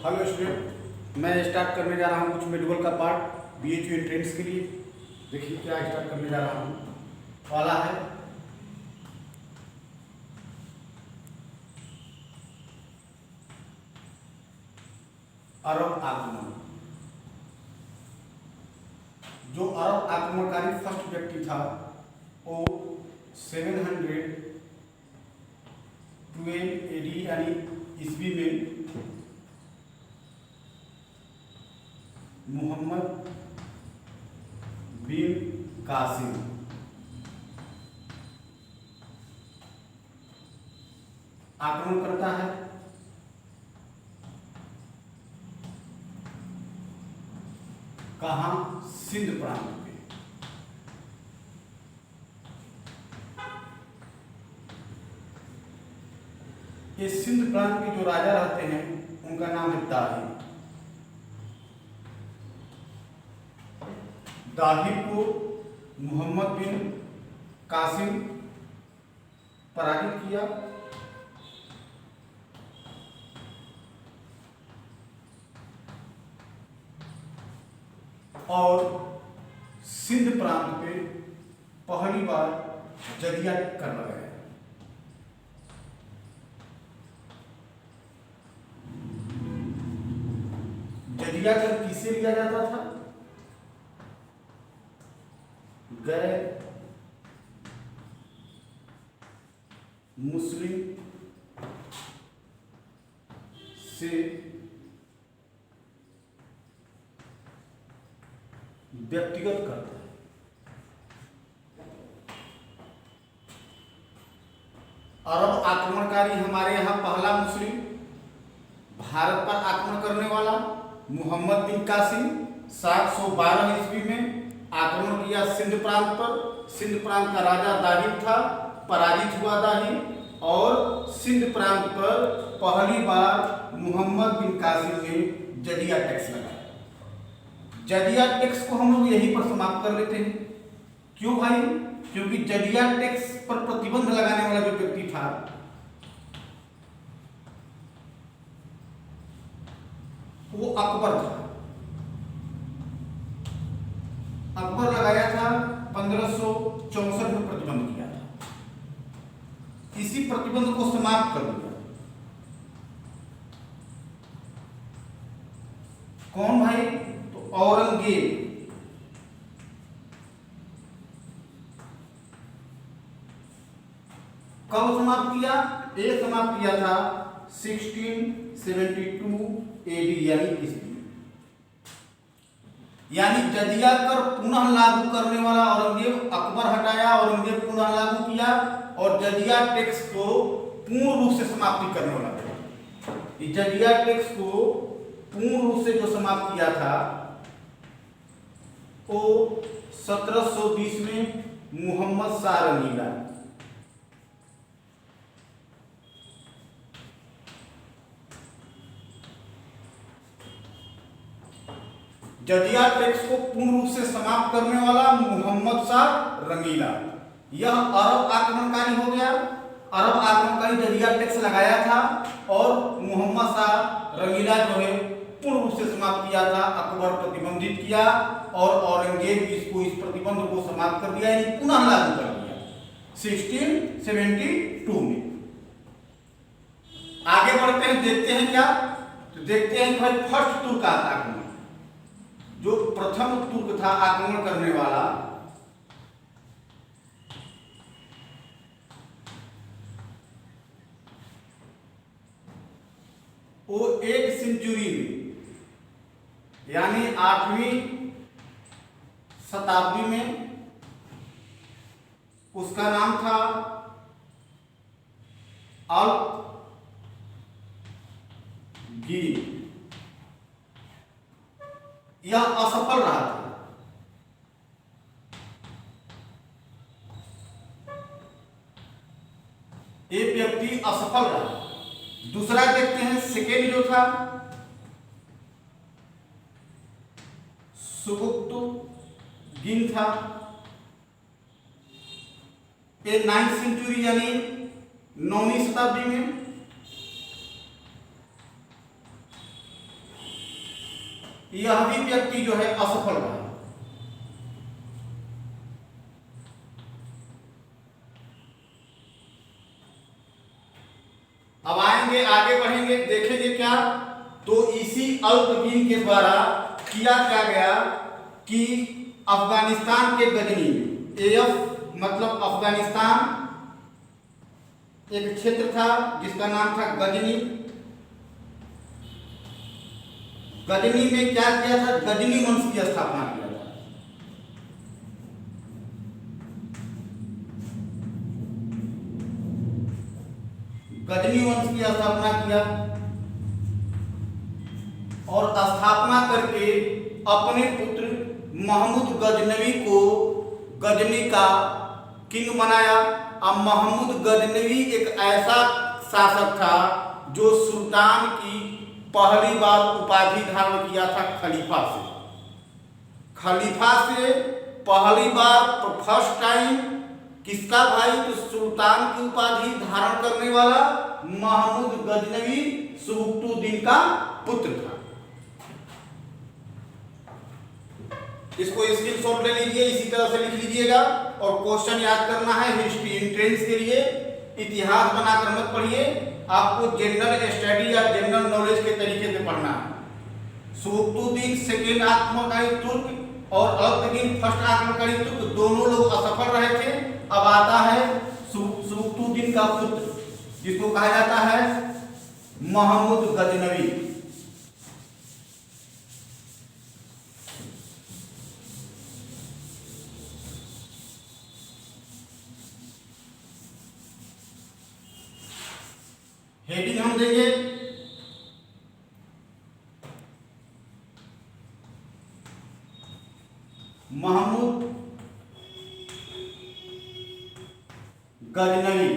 Hello student, मैं start करने जा रहा हूँ कुछ मेडिकल का पार्ट बीएचयू एंट्रेंस के लिए। देखिए क्या स्टार्ट करने जा रहा हूँ। पहला है अरब आक्रमण। जो अरब आक्रमणकारी फर्स्ट व्यक्ति था वो 712 एडी यानी ईस्वी में मोहम्मद बिन कासिम आक्रमण करता है। कहाँ? सिंध प्रांत पे। ये सिंध प्रांत के जो राजा रहते हैं उनका नाम है दाहिर। दाहिर को मोहम्मद बिन कासिम पराजित किया और सिंध प्रांत पे पहली बार जजिया कर लगाया। जजिया कर किसे लिया जाता था? गैर मुस्लिम से व्यक्तिगत करता है। अरब आक्रमणकारी हमारे यहाँ पहला मुस्लिम, भारत पर आक्रमण करने वाला मोहम्मद बिन कासिम 712 ईस्वी में आक्रमण किया सिंध प्रांत पर। सिंध प्रांत का राजा दाहिर था, पराजित हुआ दाहिर और सिंध प्रांत पर पहली बार मोहम्मद बिन कासिम ने जजिया टैक्स लगाया। जजिया टैक्स को हम लोग यहीं पर समाप्त कर लेते हैं। क्यों भाई? क्योंकि जजिया टैक्स पर प्रतिबंध लगाने वाला जो व्यक्ति था वो अकबर था। अकबर लगाया था 1564 में प्रतिबंध किया था। इसी प्रतिबंध को समाप्त कर दिया कौन भाई? तो औरंगजेब। कब समाप्त किया? ये समाप्त किया था 1672 एडी यानी ईस्वी। यानी जजिया कर पुनः लागू करने वाला औरंगजेब, अकबर हटाया, औरंगजेब पुनः लागू किया और जजिया टैक्स को पूर्ण रूप से समाप्ति करने वाला था। जजिया टैक्स को पूर्ण रूप से जो समाप्त किया था वो 1720 में मोहम्मद शाह रंगीला। जजिया टैक्स को पूर्ण रूप से समाप्त करने वाला मोहम्मद शाह रंगीला। यह अरब आक्रमणकारी हो गया। अरब आक्रमणकारी जजिया टैक्स लगाया था और मोहम्मद शाह रंगीला जो है पूर्ण रूप से समाप्त किया था। अकबर प्रतिबंधित किया और औरंगजेब इसको इस प्रतिबंध को समाप्त कर दिया, यानी पुनः लागू कर दिया 1672 में। आगे बढ़ते हैं, देखते हैं क्या? तो देखते हैं भाई फर्स्ट तुर्क आक्रमण। जो प्रथम तुर्क था आक्रमण करने वाला वो 1 सेंचुरी में यानी 8वीं शताब्दी में, उसका नाम था अल्पगीर। यह असफल रहा था। एक व्यक्ति असफल रहा। दूसरा देखते हैं, सेकेंड जो था सुबुक्तगिन था। ये 9वीं सेंचुरी यानी 9वीं शताब्दी में। यह भी व्यक्ति जो है असफल रहा। अब आएंगे, आगे बढ़ेंगे, देखेंगे क्या। तो इसी अल्पगीन के द्वारा किया क्या गया कि अफगानिस्तान के गजनी में, एफ मतलब अफगानिस्तान एक क्षेत्र था जिसका नाम था गजनी। गजनी में क्या किया था, गजनी वंश की स्थापना किया था। गजनी वंश की स्थापना किया और स्थापना करके अपने पुत्र महमूद गजनवी को गजनी का किंग बनाया। अब महमूद गजनवी एक ऐसा शासक था जो सुल्तान की पहली बार उपाधि धारण किया था खलीफा से। खलीफा से पहली बार तो फर्स्ट टाइम किसका भाई, तो सुल्तान की उपाधि धारण करने वाला महमूद गजनवी सुबुक्तुद्दीन का पुत्र था। इसको स्क्रीनशॉट ले लीजिए, इसी तरह से लिख लीजिएगा और क्वेश्चन याद करना है। हिस्ट्री एंट्रेंस के लिए इतिहास बनाकर मत पढ़िए, आपको जनरल स्टडी या जनरल नॉलेज के तरीके से पढ़ना है। सुबुक्तुद्दीन सेकेंड आक्रमणकारी तुर्क और अल्पगीन फर्स्ट आक्रमणकारी तुर्क दोनों लोग असफल रहे थे। अब आता है सुबुक्तुद्दीन का पुत्र जिसको कहा जाता है महमूद गजनवी। हेडिंग हम देंगे महमूद गजनवी।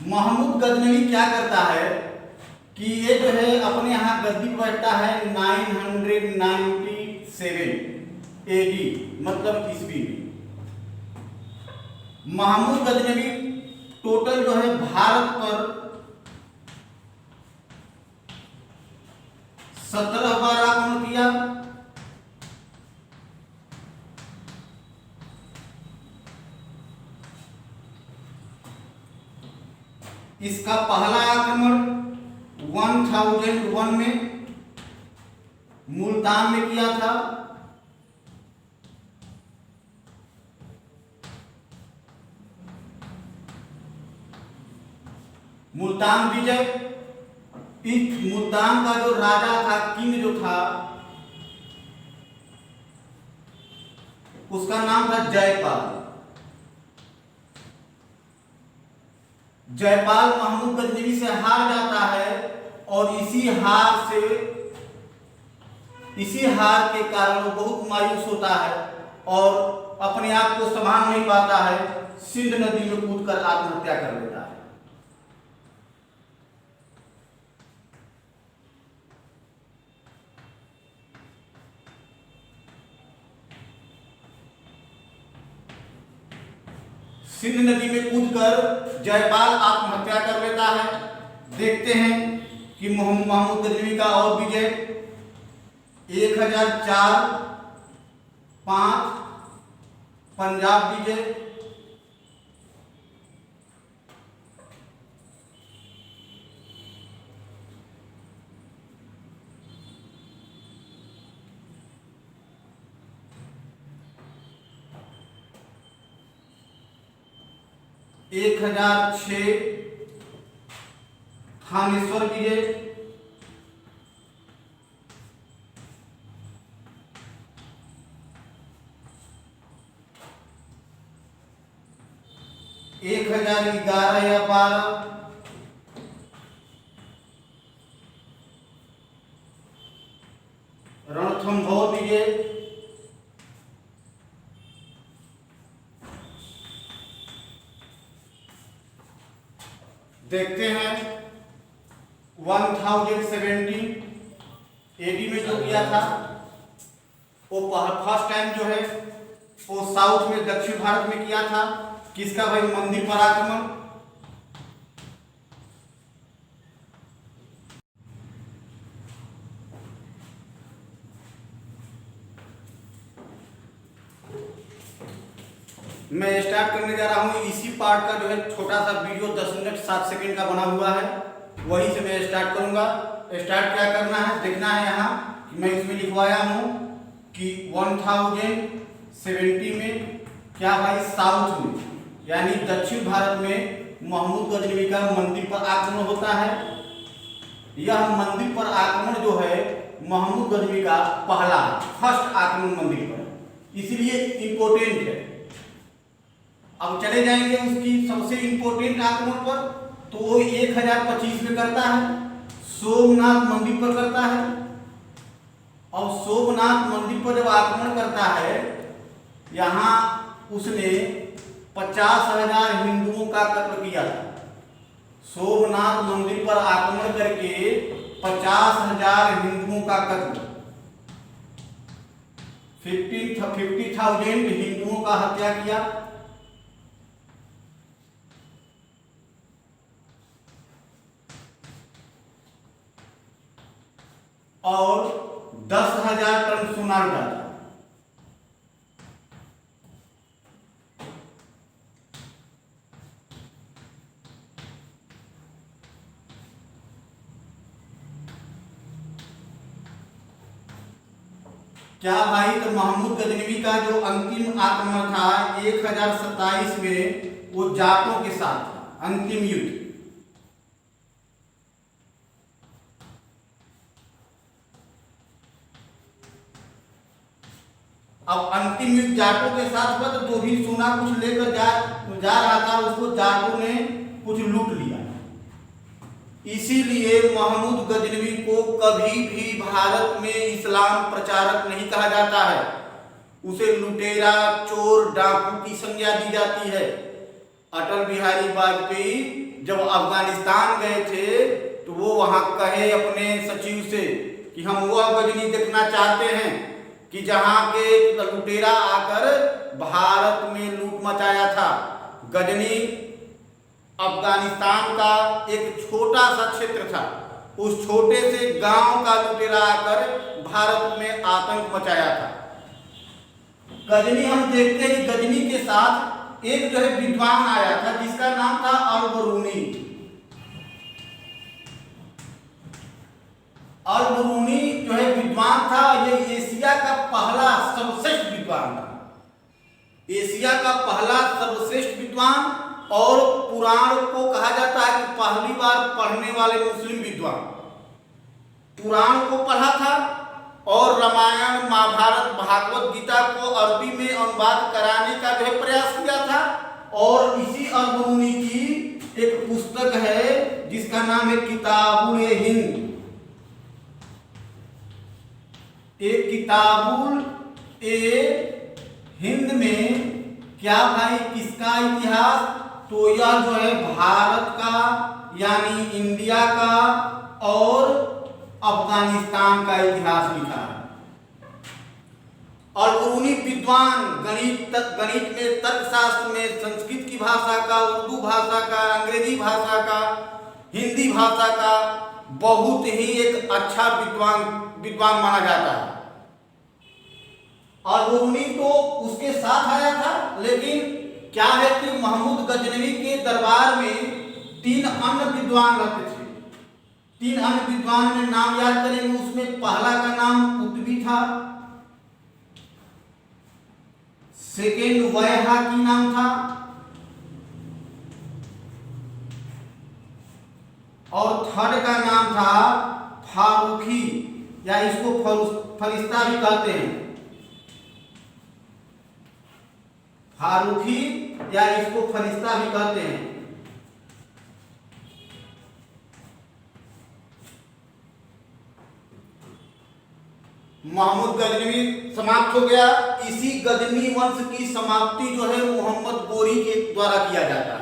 महमूद गजनवी क्या करता है कि ये जो है अपने यहां गद्दी पर बैठता है 997 AD मतलब ईस्वी में। महमूद गजनवी टोटल जो है भारत पर 17 बार आक्रमण किया। इसका पहला आक्रमण 1001 में मुल्तान में किया था। मुल्तान विजय, इस मुल्तान का जो राजा था, किंग जो था, उसका नाम था जयपाल। जयपाल महमूद गजनवी से हार जाता है और इसी हार के कारण वो बहुत मायूस होता है और अपने आप को संभाल नहीं पाता है, सिंध नदी में कूदकर आत्महत्या कर लेता है। सिंध नदी में कूदकर जयपाल आत्महत्या कर लेता है। देखते हैं कि महमूद गजनवी का और विजय 1004 5 पंजाब विजय, एक 1006 थानेश्वर विजय, 1011 या 12 रणथंभौर विजय, देखते हैं 1070 AD में जो किया था वो फर्स्ट टाइम जो है वो साउथ में, दक्षिण भारत में किया था। किसका भाई, मंदिर पर आक्रमण। मैं स्टार्ट करने जा रहा हूँ। इसी पार्ट का जो है छोटा सा वीडियो 10 मिनट 7 सेकंड का बना हुआ है, वहीं से मैं स्टार्ट करूंगा। स्टार्ट क्या करना है, देखना है यहाँ कि मैं इसमें लिखवाया हूँ कि 1070 में क्या भाई, साउथ में यानी दक्षिण भारत में महमूद गजनवी का मंदिर पर आक्रमण होता है। यह मंदिर पर आक्रमण जो है महमूद गजनवी का पहला फर्स्ट आक्रमण मंदिर पर, इसलिए इंपोर्टेंट है। अब चले जाएंगे उसकी सबसे इंपोर्टेंट आक्रमण पर, तो वो 1025 में करता है, सोमनाथ मंदिर पर करता है। और सोमनाथ मंदिर पर जब आक्रमण करता है, यहाँ उसने 50,000 हिंदुओं का कत्ल किया था। सोमनाथ मंदिर पर आक्रमण करके 50,000 हिंदुओं का कत्ल, 50,000 हिंदुओं का हत्या किया। और 10,000 टन सोना लूटा था। क्या भाई, तो महमूद गजनवी का जो अंतिम आक्रमण था 1027 में, वो जाटों के साथ था, अंतिम युद्ध। अब अंतिम युद्ध जाटों के साथ हुआ, तो जो भी सोना कुछ लेकर जा रहा था, उसको जाटों ने कुछ लूट लिया। इसीलिए महमूद गजनवी को कभी भी भारत में इस्लाम प्रचारक नहीं कहा जाता है, उसे लुटेरा, चोर, डाकू की संज्ञा दी जाती है। अटल बिहारी वाजपेयी जब अफगानिस्तान गए थे, तो वो वहां कहे अपने सचिव से कि हम वह गजनी देखना चाहते हैं कि जहां के लुटेरा आकर भारत में लूट मचाया था। गजनी अफगानिस्तान का एक छोटा सा क्षेत्र था, उस छोटे से गांव का लुटेरा आकर भारत में आतंक मचाया था। गजनी हम देखते हैं कि गजनी के साथ एक जो है विद्वान आया था, जिसका नाम था अल-बरूनी। अल-बरूनी जो है विद्वान था, ये एशिया का पहला सर्वश्रेष्ठ विद्वान था, एशिया का पहला सर्वश्रेष्ठ विद्वान। और पुराण को कहा जाता है कि पहली बार पढ़ने वाले मुस्लिम विद्वान। पुराण को पढ़ा था और रामायण, महाभारत, भागवत गीता को अरबी में अनुवाद कराने का जो प्रयास किया था। और इसी अल-बरूनी की एक पुस्तक है जिसका नाम है किताबुल हिंद। एक किताबुल हिंद में क्या भाई, किसका इतिहास, तो यह जो है भारत का यानी इंडिया का और अफगानिस्तान का इतिहास लिखा है। और अल-बरूनी विद्वान गणित में, तर्कशास्त्र में, संस्कृत की भाषा का, उर्दू भाषा का, अंग्रेजी भाषा का, हिंदी भाषा का बहुत ही एक अच्छा विद्वान माना जाता है। और अल-बरूनी तो उसके साथ आया था, लेकिन क्या है कि महमूद गजनवी के दरबार में 3 अन्य विद्वान रहते थे। 3 अन्य विद्वान में नाम याद करेंगे, उसमें पहला का नाम कुतुबी था, सेकेंड वैहाकी नाम था, और थर्ड का नाम था फारूकी, या इसको फरिश्ता भी कहते हैं, फारूकी या इसको फरिश्ता भी कहते हैं। महमूद गजनवी समाप्त हो गया। इसी गजनी वंश की समाप्ति जो है मोहम्मद गोरी के द्वारा किया जाता है।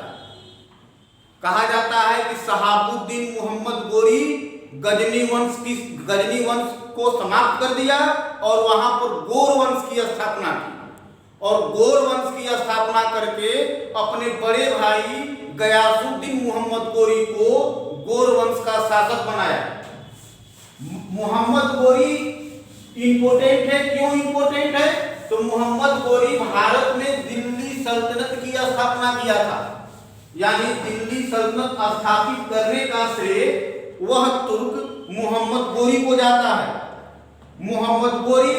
कहा जाता है कि शहाबुद्दीन मोहम्मद गोरी गजनी वंश को समाप्त कर दिया और वहां पर गोर वंश की स्थापना की। और गोर वंश की स्थापना करके अपने बड़े भाई गयासुद्दीन मोहम्मद गोरी को गोर वंश का शासक बनाया। मोहम्मद गोरी इंपोर्टेंट है। क्यों इंपोर्टेंट है? तो मोहम्मद गोरी भारत में दिल्ली सल्तनत किया था, यानी दिल्ली सल्तनत स्थापित करने का श्रेय वह तुर्क मोहम्मद गोरी को जाता है। मोहम्मद गोरी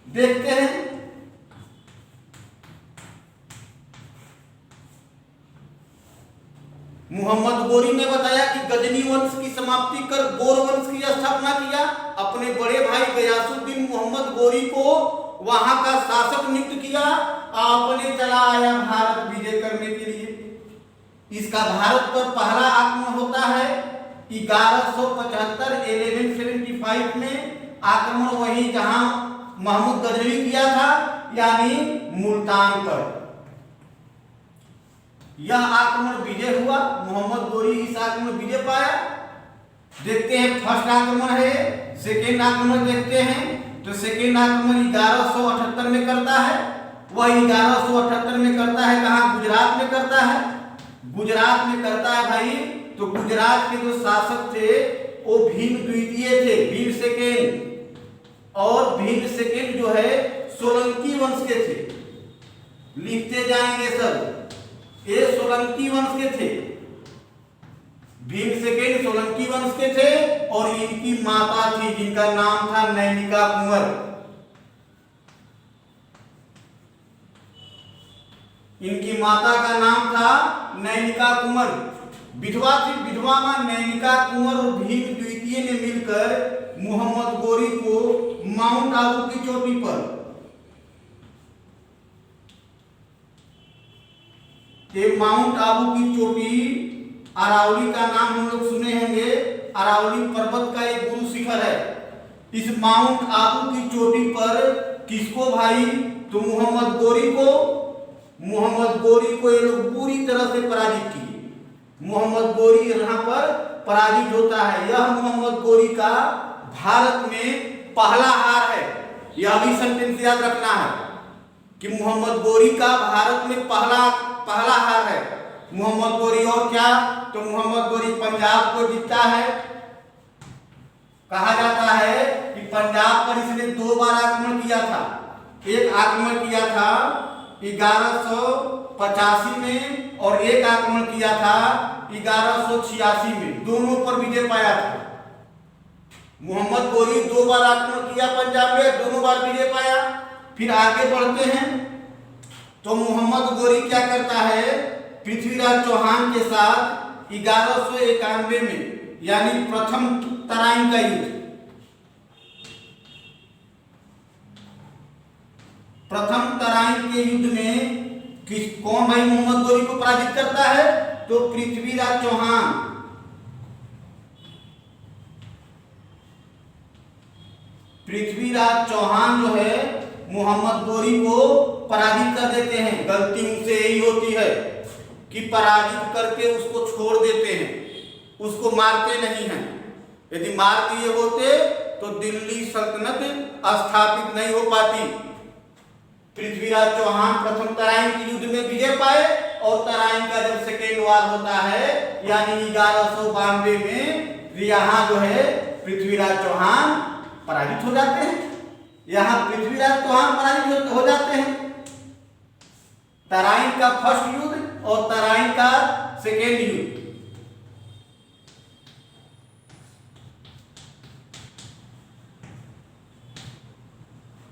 देखते हैं, मोहम्मद गोरी ने बताया कि गजनी वंश की समाप्ति कर गोर वंश की स्थापना किया। अपने बड़े भाई गयासुद्दीन मोहम्मद गोरी को वहां का शासक नियुक्त किया, अपने चला आया भारत विजय करने के लिए। इसका भारत पर पहला आक्रमण होता है 1175 1175 में। आक्रमण वही जहां महमूद गजनवी किया था, यानी मुल्तान पर। यह आक्रमण विजय हुआ, मोहम्मद गोरी इस आक्रमण विजय पाया। देखते हैं फर्स्ट आक्रमण है, सेकेंड आक्रमण देखते हैं। तो सेकेंड आक्रमण 1178 में करता है। वह 1178 में करता है कहाँ? गुजरात में करता है। गुजरात में करता है भाई। तो गुजरात के जो शासक थे वो भीम द्वितीय थे, भीम सेकेंड। और भीम सेकेंड जो है सोलंकी वंश के थे। लिखते जाएंगे सब, ये सोलंकी वंश के थे। भीम सेकेंड सोलंकी वंश के थे और इनकी माता थी जिनका नाम था नैनिका कुंवर। इनकी माता का नाम था नैनिका कुंवर, विधवा थी। विधवा मां नैनिका कुंवर और भीम द्वितीय ने मिलकर मोहम्मद गोरी को माउंट आबू की चोटी पर, ये माउंट आबू की चोटी, अरावली का नाम हम लोग सुने होंगे। अरावली पर्वत का एक गुरु शिखर है। इस माउंट आबू की चोटी पर किसको भाई? तो मोहम्मद गोरी को। मोहम्मद गोरी को ये लोग पूरी तरह से पराजित किए। मोहम्मद गोरी यहाँ पर पराजित होता है। यह मोहम्मद गोरी का भारत में पहला हार है। यह भी सेंटेंस याद रखना है कि मोहम्मद गोरी का भारत में पहला हार है मोहम्मद गोरी। और क्या? तो मोहम्मद गोरी पंजाब को जीतता है। कहा जाता है कि पंजाब पर इसने 2 बार आक्रमण किया था। एक आक्रमण किया था 1185 में और एक आक्रमण किया था 1186 में। दोनों पर विजय पाया था। मोहम्मद गोरी 2 बार आक्रमण किया पंजाब में, दोनों बार विजय पाया। फिर आगे बढ़ते हैं तो मोहम्मद गोरी क्या करता है? पृथ्वीराज चौहान के साथ 1191 में, यानी प्रथम तराइन का युद्ध, प्रथम तराइन के युद्ध में कौन भाई मोहम्मद गोरी को पराजित करता है? तो पृथ्वीराज चौहान। पृथ्वीराज चौहान जो है मोहम्मद गोरी को पराजित कर देते हैं। गलती उनसे यही होती है कि पराजित करके उसको छोड़ देते हैं, उसको मारते नहीं हैं। यदि मार दिए होते तो दिल्ली सल्तनत स्थापित नहीं हो पाती। पृथ्वीराज चौहान प्रथम तराइन के युद्ध में विजय पाए और तराइन का जब सेकेंड वार होता है यानी 1192 में, यहाँ जो है पृथ्वीराज चौहान पराजित हो जाते हैं। यहाँ पृथ्वीराज चौहान पराजित हो जाते हैं। तराइन का फर्स्ट युद्ध और तराइन का सेकेंड युद्ध।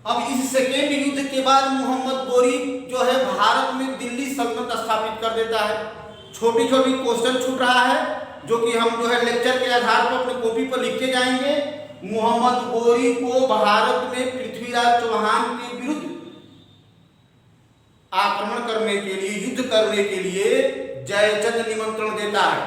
अब इस सेकेंड युद्ध के बाद मोहम्मद गोरी जो है भारत में दिल्ली सल्तनत स्थापित कर देता है। छोटी छोटी क्वेश्चन छूट रहा है जो कि हम जो है लेक्चर के आधार पर अपने कॉपी पर लिखते जाएंगे। मोहम्मद गोरी को भारत में पृथ्वीराज चौहान के विरुद्ध आक्रमण करने के लिए, युद्ध करने के लिए जयचंद निमंत्रण देता है।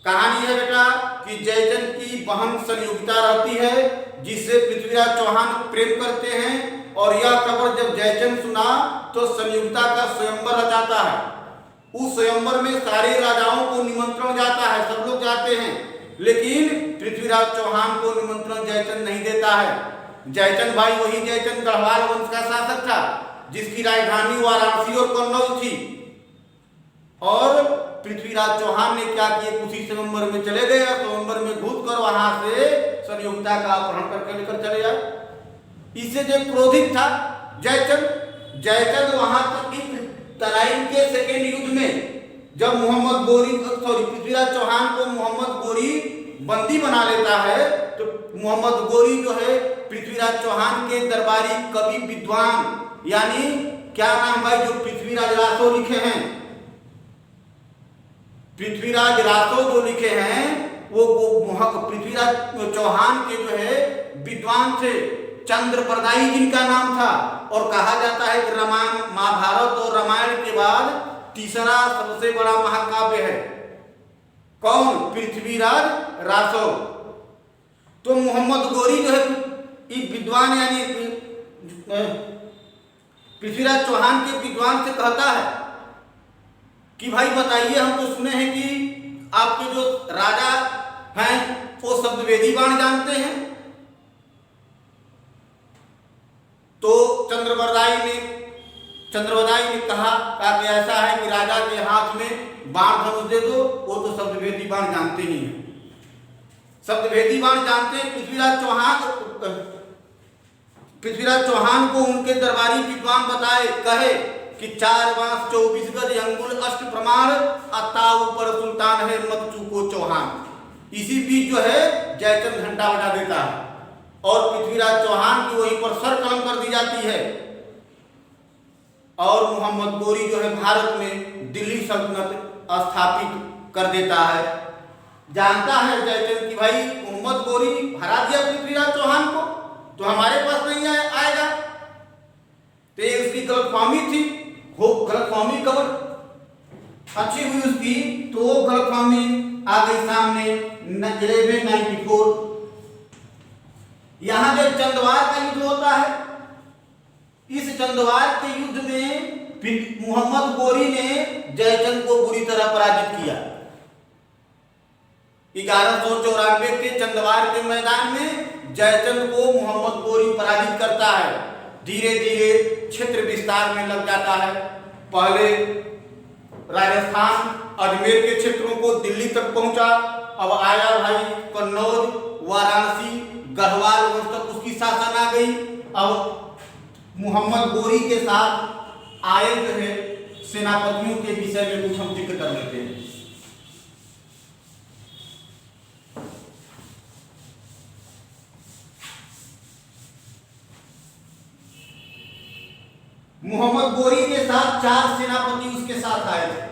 कहानी है बेटा कि जयचंद की बहन संयोगिता रहती है जिससे पृथ्वीराज चौहान प्रेम करते हैं और यह खबर जब जयचंद सुना तो संयोगिता का स्वयंवर रचाता है। उस स्वयंवर में सारे राजाओं को निमंत्रण जाता है, सब लोग जाते हैं, लेकिन पृथ्वीराज चौहान को निमंत्रण जयचंद नहीं देता है। जयचंद भाई वही जयचंद गढ़वाल वंश का शासक था जिसकी राजधानी वाराणसी और कन्नौज थी। और पृथ्वीराज चौहान ने क्या किए, उसी स्वयंवर में चले गए, स्वयंवर में घुस कर वहां से संयोगिता का अपहरण करके लेकर चले आए। इससे जो क्रोधित था जयचंद वहां तक तराइन के सेकेंड युद्ध में जब पृथ्वीराज चौहान को मोहम्मद गोरी बंदी बना लेता है, तो मोहम्मद गोरी जो है पृथ्वीराज चौहान के दरबारी कवि विद्वान, यानी क्या नाम भाई, जो पृथ्वीराज रासो लिखे हैं, पृथ्वीराज रासो जो लिखे हैं वो पृथ्वीराज चौहान के जो है विद्वान थे, चंद्रप्रदायी जिनका नाम था। और कहा जाता है कि रामायण, महाभारत और रामायण के बाद तीसरा सबसे बड़ा महाकाव्य है कौन, पृथ्वीराज रासो। तो मोहम्मद गोरी जो है विद्वान यानी पृथ्वीराज चौहान के विद्वान से कहता है कि भाई बताइए, हम तो सुने हैं कि आपके जो राजा हैं वो शब्दवेदी बाण जानते हैं। तो चंद्रबरदाई ने कहा कि ऐसा है कि राजा के हाथ में बाण धनुष दे दो, वो तो शब्दवेदी बाण जानते नहीं है। शब्दवेदी बाण जानते हैं पृथ्वीराज चौहान को उनके दरबारी विद्वान बताए, कहे कि 4 बांस 24 गज अंगुल अष्ट प्रमाण, अताऊ पर सुल्तान है मत चूको चौहान। इसी बीच जो है जयचंद घंटा बजा देता है और पृथ्वीराज चौहान की वहीं पर सर कलम कर दी जाती है। और मोहम्मद गोरी जो है भारत में दिल्ली सल्तनत स्थापित कर देता है। जानता है जयचंद कि भाई मोहम्मद गोरी हरा दिया पृथ्वीराज चौहान को, तो हमारे पास नहीं आएगा। तो ये उसकी गलतफहमी थी, वो गलतफहमी कब अच्छी हुई उसकी, तो वो गलतफहमी आ गई सामने 1194। यहां जो चंदवार का युद्ध होता है, इस चंदवार के युद्ध में मोहम्मद गोरी ने जयचंद को बुरी तरह पराजित किया। 1194 के चंदवार के मैदान में जयचंद को मोहम्मद गोरी पराजित करता है। धीरे धीरे क्षेत्र विस्तार में लग जाता है। पहले राजस्थान अजमेर के क्षेत्रों को दिल्ली तक पहुंचा, अब आया भाई कन्नौज, वाराणसी, गढ़वाल वंश तक उसकी शासन आ गई। अब मोहम्मद गोरी के साथ आए जो है सेनापतियों के विषय में कुछ हम जिक्र कर लेते हैं। मोहम्मद गोरी के साथ 4 सेनापति उसके साथ आए थे।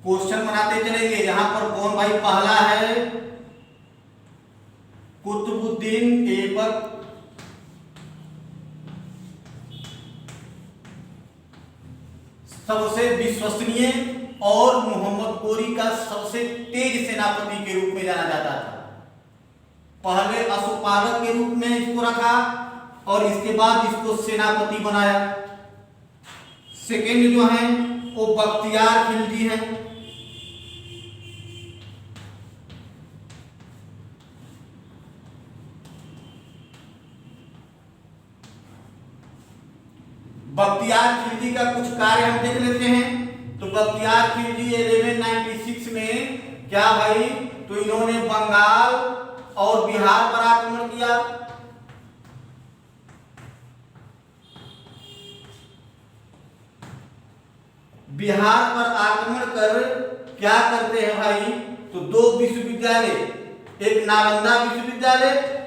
क्वेश्चन बनाते चलेंगे। यहां पर कौन भाई पहला है, कुतुबुद्दीन ऐबक सबसे विश्वसनीय और मोहम्मद गोरी का सबसे तेज सेनापति के रूप में जाना जाता था। पहले अशोकपालक के रूप में इसको रखा और इसके बाद इसको सेनापति बनाया। सेकेंड जो है वो बख्तियार खिलजी है। बख्तियार खिलजी का कुछ कार्य हम देख लेते हैं। तो बख्तियार खिलजी 1196 में क्या भाई, तो इन्होंने बंगाल और बिहार पर आक्रमण किया। बिहार पर आक्रमण कर क्या करते हैं भाई, तो 2 विश्वविद्यालय, एक नालंदा विश्वविद्यालय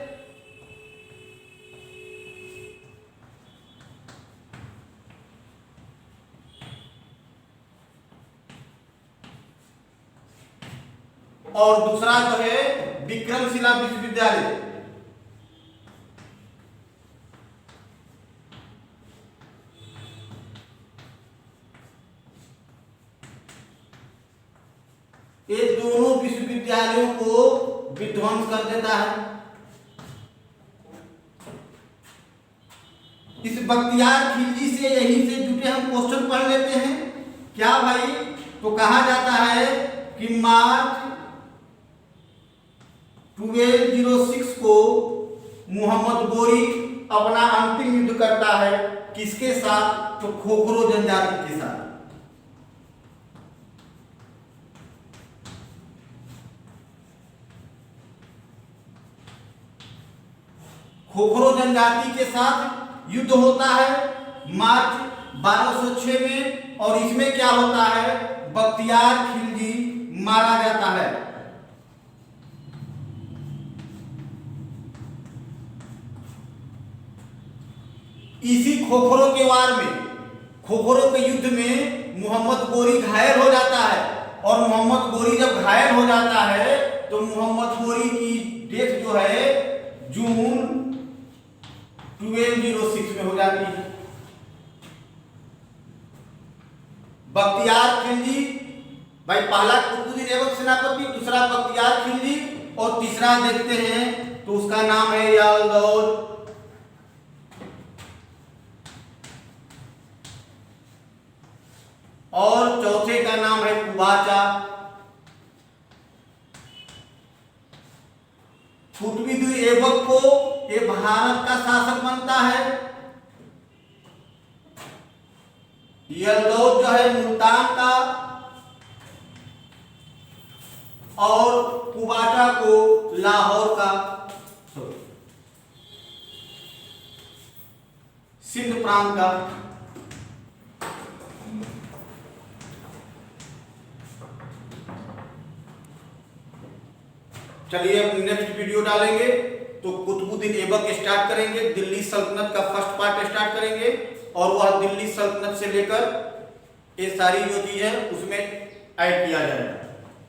और दूसरा जो है विक्रमशिला विश्वविद्यालय। ये दोनों विश्वविद्यालयों को विध्वंस कर देता है। इस बख्तियार खिलजी से यहीं से जुटे हम क्वेश्चन पढ़ लेते हैं। क्या भाई, तो कहा जाता है कि मार्च 1206 को मोहम्मद गोरी अपना अंतिम युद्ध करता है किसके साथ? तो खोखरो जनजाति के साथ। खोखरो जनजाति के साथ युद्ध होता है मार्च 1206 में, और इसमें क्या होता है? बख्तियार खिलजी मारा जाता है। इसी खोखरो के वार में, खोखरो के युद्ध में मोहम्मद गोरी घायल हो जाता है, और मोहम्मद गोरी जब घायल हो जाता है तो मोहम्मद गोरी की डेथ जो है जून 1206 में हो जाती है। बख्तियार खिलजी भाई, पहला कुतुबुद्दीन ऐबक सेनापति, दूसरा बख्तियार खिलजी, और तीसरा देखते हैं तो उसका नाम है यालदौद। और चौथे का नाम है कुबाचा। कुतुबुद्दीन ऐबक को ये भारत का शासक बनता है। यलदौद जो है मुल्तान का, और कुबाचा को लाहौर का, सिंध प्रांत का। चलिए अब नेक्स्ट वीडियो डालेंगे तो कुतुबुद्दीन ऐबक स्टार्ट करेंगे, दिल्ली सल्तनत का फर्स्ट पार्ट स्टार्ट करेंगे, और वह दिल्ली सल्तनत से लेकर ये सारी जो चीज है उसमें ऐड किया जाएगा।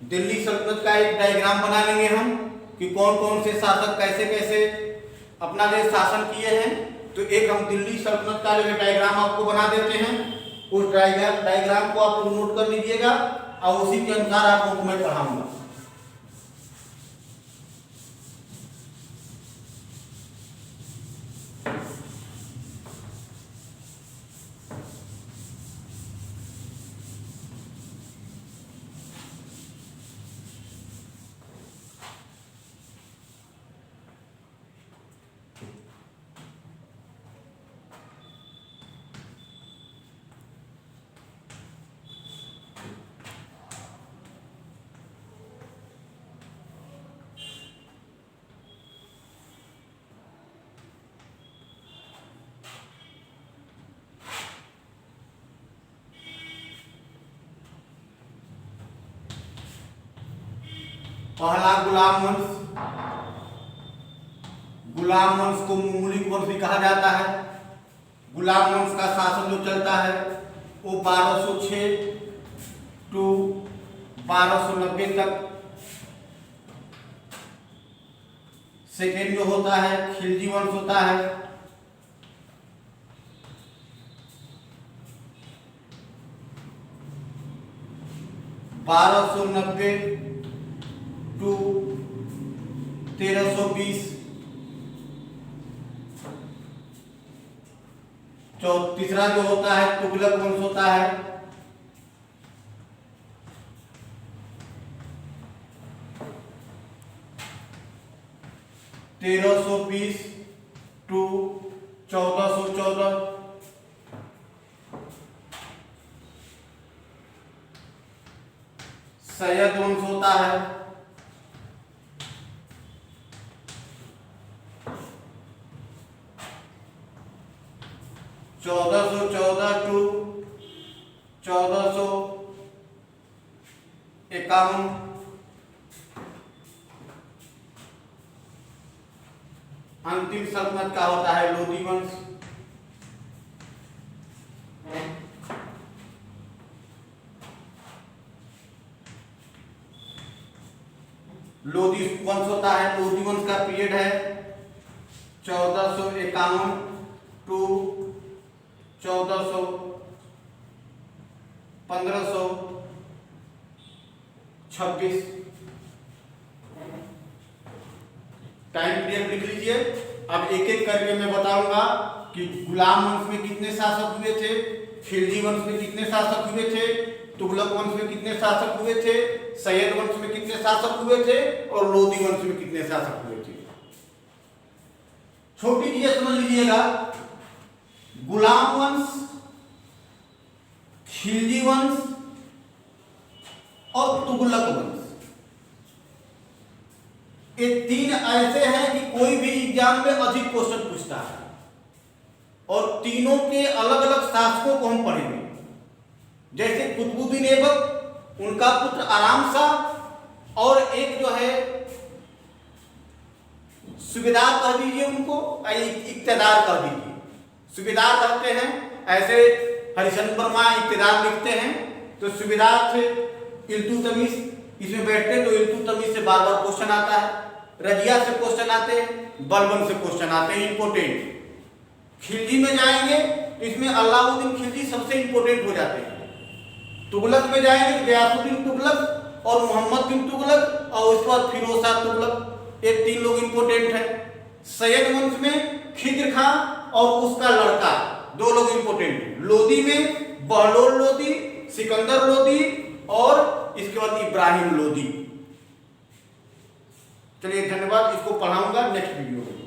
दिल्ली सल्तनत का एक डायग्राम बना लेंगे हम कि कौन कौन से शासक कैसे कैसे अपना जो शासन किए हैं। तो एक हम दिल्ली सल्तनत का जो डायग्राम आपको बना देते हैं, उस डायग्राम को आप लोग नोट कर लीजिएगा, और उसी के अनुसार आप लोगों को मैं पढ़ाऊंगा। पहला गुलाम वंश। गुलाम वंश को मुमलिक वंश भी कहा जाता है। गुलाम वंश का शासन जो चलता है वो 1206 टू 1290 तक। सेकेंड जो होता है खिलजी वंश होता है। 1290 टू 1320। तीसरा जो होता है तुगलक वंश होता है। 1320 टू 1414। सैयद वंश होता है। 1414 टू 1451। अंतिम सल्तनत का होता है लोधी वंश। लोधी वंश होता है, लोधी वंश का पीरियड है 1451 टू 1526। टाइम पीरियड लिख लीजिए। अब एक एक करके मैं बताऊंगा कि गुलाम वंश में कितने शासक हुए थे, खिलजी वंश में कितने शासक हुए थे, तुगलक वंश में कितने शासक हुए थे, सैयद वंश में कितने शासक हुए थे, और लोधी वंश में कितने शासक हुए थे। छोटी चीजें समझ लीजिएगा, गुलाम वंश, खिलजी वंश और तुगलक वंश, ये तीन ऐसे हैं कि कोई भी एग्जाम में अधिक क्वेश्चन पूछता है, और तीनों के अलग अलग शासकों को हम पढ़ेंगे। जैसे कुतुबुद्दीन ऐबक, उनका पुत्र आराम शाह, और एक जो है सूबेदार कह दीजिए उनको, इक्तदार कह दीजिए, सूबेदार कहते हैं, ऐसे हरिश्चंद्र वर्मा इक्तदार लिखते हैं, तो सूबेदार थे इल्तुतमिश, इसमें बैठते हैं तो इल्तुतमिश से बार बार क्वेश्चन आता है, रजिया से क्वेश्चन आते हैं, बलबन से क्वेश्चन आते हैं इंपोर्टेंट। खिलजी में जाएंगे तो इसमें अलाउद्दीन खिलजी सबसे इंपोर्टेंट हो जाते हैं। तुगलक में जाएंगे तो गयासुद्दीन तुगलक और मोहम्मद बिन तुगलक, और उसके बाद फिरोज शाह तुगलक, ये तीन लोग इंपोर्टेंट हैं। सैयद वंश में खिज्र खां और उसका लड़का, दो लोग इंपोर्टेंट हैं। लोदी में बहलोल लोदी, सिकंदर लोदी, और इसके बाद इब्राहिम लोदी। चलिए धन्यवाद, इसको पढ़ाऊंगा नेक्स्ट वीडियो में।